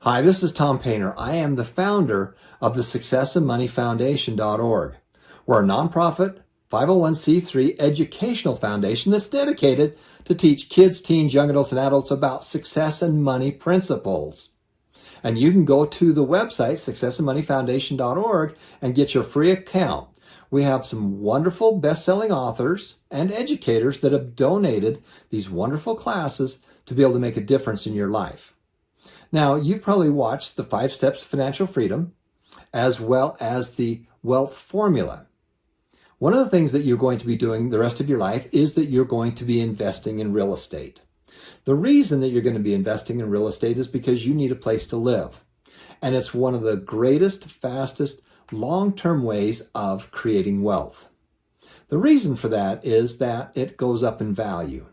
Hi, this is Tom Painter. I am the founder of the SuccessAndMoneyFoundation.org. We're a nonprofit 501c3 educational foundation that's dedicated to teach kids, teens, young adults, and adults about success and money principles. And you can go to the website, SuccessAndMoneyFoundation.org, and get your free account. We have some wonderful best-selling authors and educators that have donated these wonderful classes to be able to make a difference in your life. Now, you've probably watched the 5 Steps to Financial Freedom, as well as the Wealth Formula. One of the things that you're going to be doing the rest of your life is that you're going to be investing in real estate. The reason that you're going to be investing in real estate is because you need a place to live. And it's one of the greatest, fastest, long-term ways of creating wealth. The reason for that is that it goes up in value.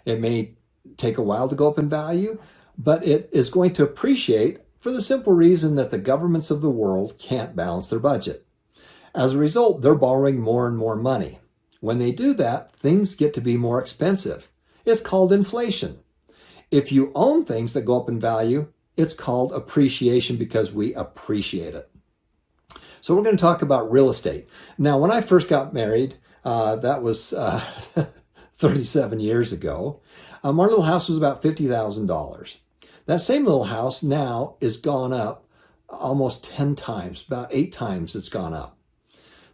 It may take a while to go up in value, but it is going to appreciate for the simple reason that the governments of the world can't balance their budget. As a result, they're borrowing more and more money. When they do that, things get to be more expensive. It's called inflation. If you own things that go up in value, it's called appreciation because we appreciate it. So we're going to talk about real estate. Now, when I first got married, that was 37 years ago, our little house was about $50,000. That same little house now is gone up almost 10 times, about 8 times it's gone up.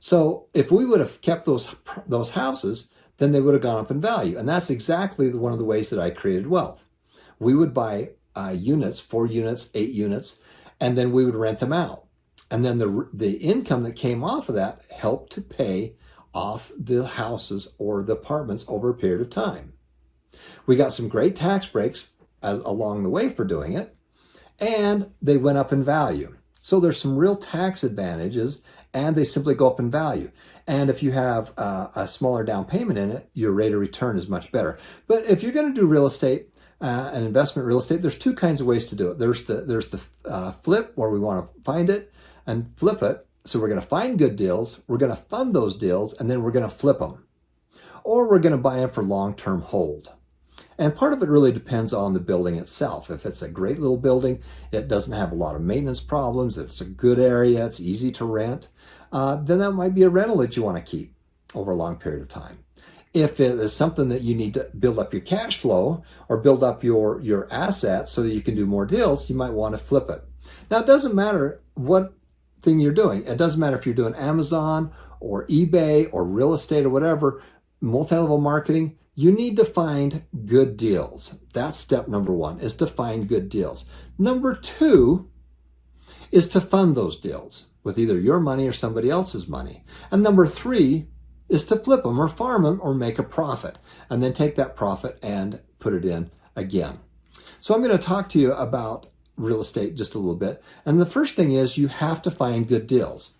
So if we would have kept those houses, then they would have gone up in value. And that's exactly one of the ways that I created wealth. We would buy units, 4 units, 8 units, and then we would rent them out. And then the income that came off of that helped to pay off the houses or the apartments over a period of time. We got some great tax breaks along the way for doing it, and they went up in value. So there's some real tax advantages, and they simply go up in value. And if you have a smaller down payment in it, your rate of return is much better. But if you're going to do real estate, and investment real estate, there's 2 kinds of ways to do it. There's the flip, where we want to find it and flip it. So we're going to find good deals, we're going to fund those deals, and then we're going to flip them. Or we're going to buy them for long-term hold. And part of it really depends on the building itself. If it's a great little building, it doesn't have a lot of maintenance problems, it's a good area, it's easy to rent, then that might be a rental that you want to keep over a long period of time. If it is something that you need to build up your cash flow or build up your assets so that you can do more deals, you might want to flip it. Now, it doesn't matter what thing you're doing. It doesn't matter if you're doing Amazon or eBay or real estate or whatever, multi-level marketing. You need to find good deals. That's step number 1, is to find good deals. Number 2 is to fund those deals with either your money or somebody else's money. And number 3 is to flip them or farm them or make a profit, and then take that profit and put it in again. So I'm going to talk to you about real estate just a little bit. And the first thing is you have to find good deals.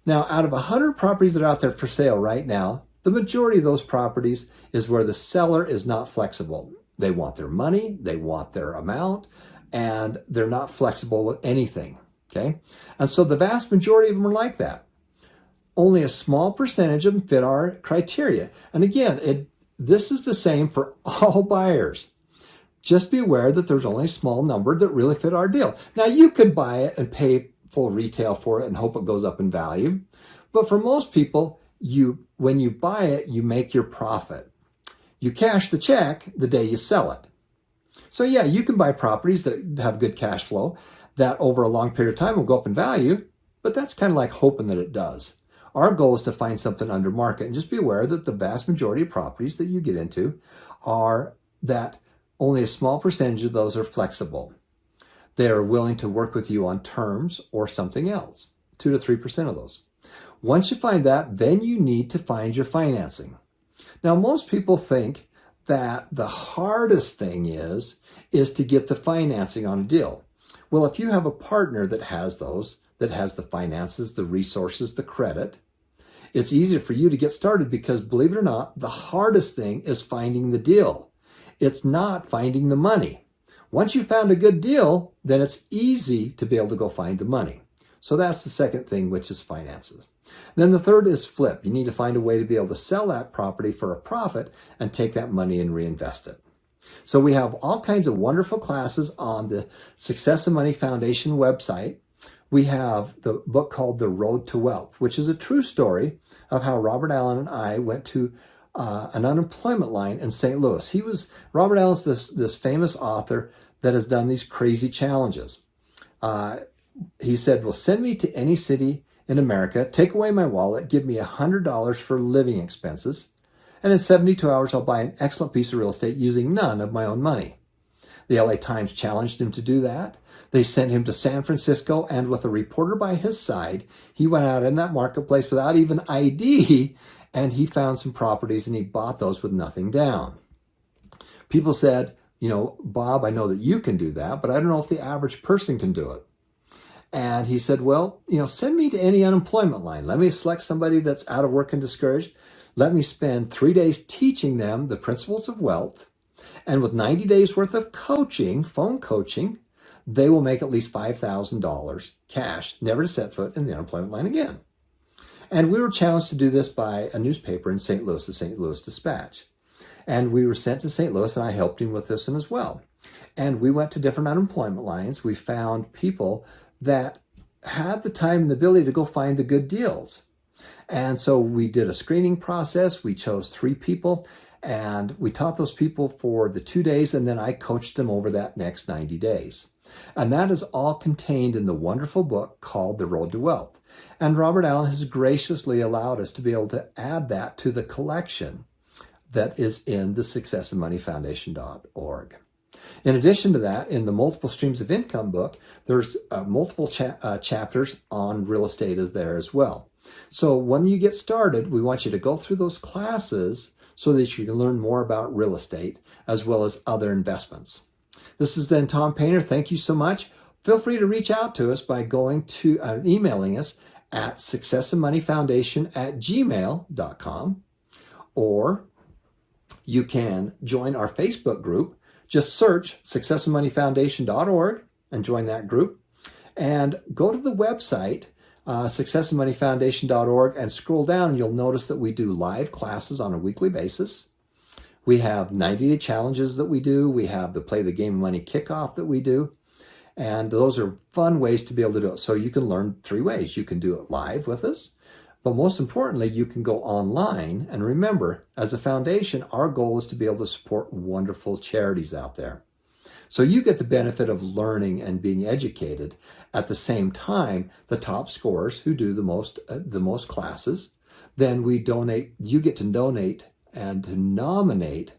Now, out of 100 properties that are out there for sale right now, the majority of those properties is where the seller is not flexible. They want their money, they want their amount, and they're not flexible with anything, okay? And so the vast majority of them are like that. Only a small percentage of them fit our criteria. And again, this is the same for all buyers. Just be aware that there's only a small number that really fit our deal. Now, you could buy it and pay full retail for it and hope it goes up in value. But for most people, when you buy it, you make your profit. You cash the check the day you sell it. So yeah, you can buy properties that have good cash flow that over a long period of time will go up in value, but that's kind of like hoping that it does. Our goal is to find something under market, and just be aware that the vast majority of properties that you get into are that only a small percentage of those are flexible. They are willing to work with you on terms or something else, 2 to 3% of those. Once you find that, then you need to find your financing. Now, most people think that the hardest thing is to get the financing on a deal. Well, if you have a partner that has the finances, the resources, the credit, it's easier for you to get started because, believe it or not, the hardest thing is finding the deal. It's not finding the money. Once you found a good deal, then it's easy to be able to go find the money. So that's the second thing, which is finances. Then the third is flip. You need to find a way to be able to sell that property for a profit and take that money and reinvest it. So we have all kinds of wonderful classes on the Success and Money Foundation website. We have the book called The Road to Wealth, which is a true story of how Robert Allen and I went to an unemployment line in St. Louis. Robert Allen's this famous author that has done these crazy challenges. He said, well, send me to any city in America, take away my wallet, give me $100 for living expenses, and in 72 hours, I'll buy an excellent piece of real estate using none of my own money. The LA Times challenged him to do that. They sent him to San Francisco, and with a reporter by his side, he went out in that marketplace without even ID, and he found some properties, and he bought those with nothing down. People said, Bob, I know that you can do that, but I don't know if the average person can do it. And he said, well, send me to any unemployment line. Let me select somebody that's out of work and discouraged. Let me spend 3 days teaching them the principles of wealth. And with 90 days worth of coaching, phone coaching, they will make at least $5,000 cash, never to set foot in the unemployment line again. And we were challenged to do this by a newspaper in St. Louis, the St. Louis Dispatch. And we were sent to St. Louis, and I helped him with this one as well. And we went to different unemployment lines. We found people that had the time and the ability to go find the good deals. And so we did a screening process. We chose 3 people, and we taught those people for the 2 days, and then I coached them over that next 90 days. And that is all contained in the wonderful book called The Road to Wealth. And Robert Allen has graciously allowed us to be able to add that to the collection that is in the successandmoneyfoundation.org. In addition to that, in the Multiple Streams of Income book, there's multiple chapters on real estate is there as well. So when you get started, we want you to go through those classes so that you can learn more about real estate as well as other investments. This is then Tom Painter. Thank you so much. Feel free to reach out to us by going to emailing us at successandmoneyfoundation@gmail.com, or you can join our Facebook group. Just search successandmoneyfoundation.org and join that group. And go to the website, successandmoneyfoundation.org, and scroll down, and you'll notice that we do live classes on a weekly basis. We have 90-day challenges that we do. We have the Play the Game of Money kickoff that we do. And those are fun ways to be able to do it. So you can learn 3 ways. You can do it live with us, but most importantly, you can go online. And remember, as a foundation, our goal is to be able to support wonderful charities out there. So you get the benefit of learning and being educated. At the same time, the top scorers who do the most classes, then we donate. You get to donate and to nominate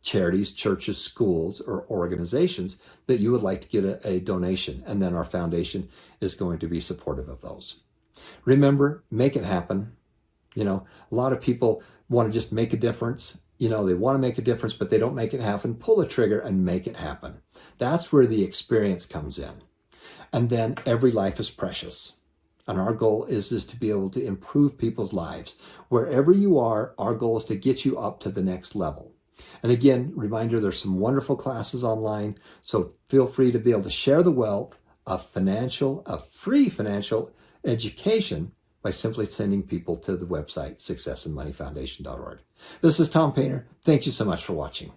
charities, churches, schools, or organizations that you would like to get a donation. And then our foundation is going to be supportive of those. Remember, make it happen. A lot of people want to just make a difference. They want to make a difference, but they don't make it happen. Pull the trigger and make it happen. That's where the experience comes in. And then every life is precious. And our goal is to be able to improve people's lives. Wherever you are, our goal is to get you up to the next level. And again, reminder, there's some wonderful classes online. So feel free to be able to share the wealth of free financial education by simply sending people to the website, successandmoneyfoundation.org. This is Tom Painter. Thank you so much for watching.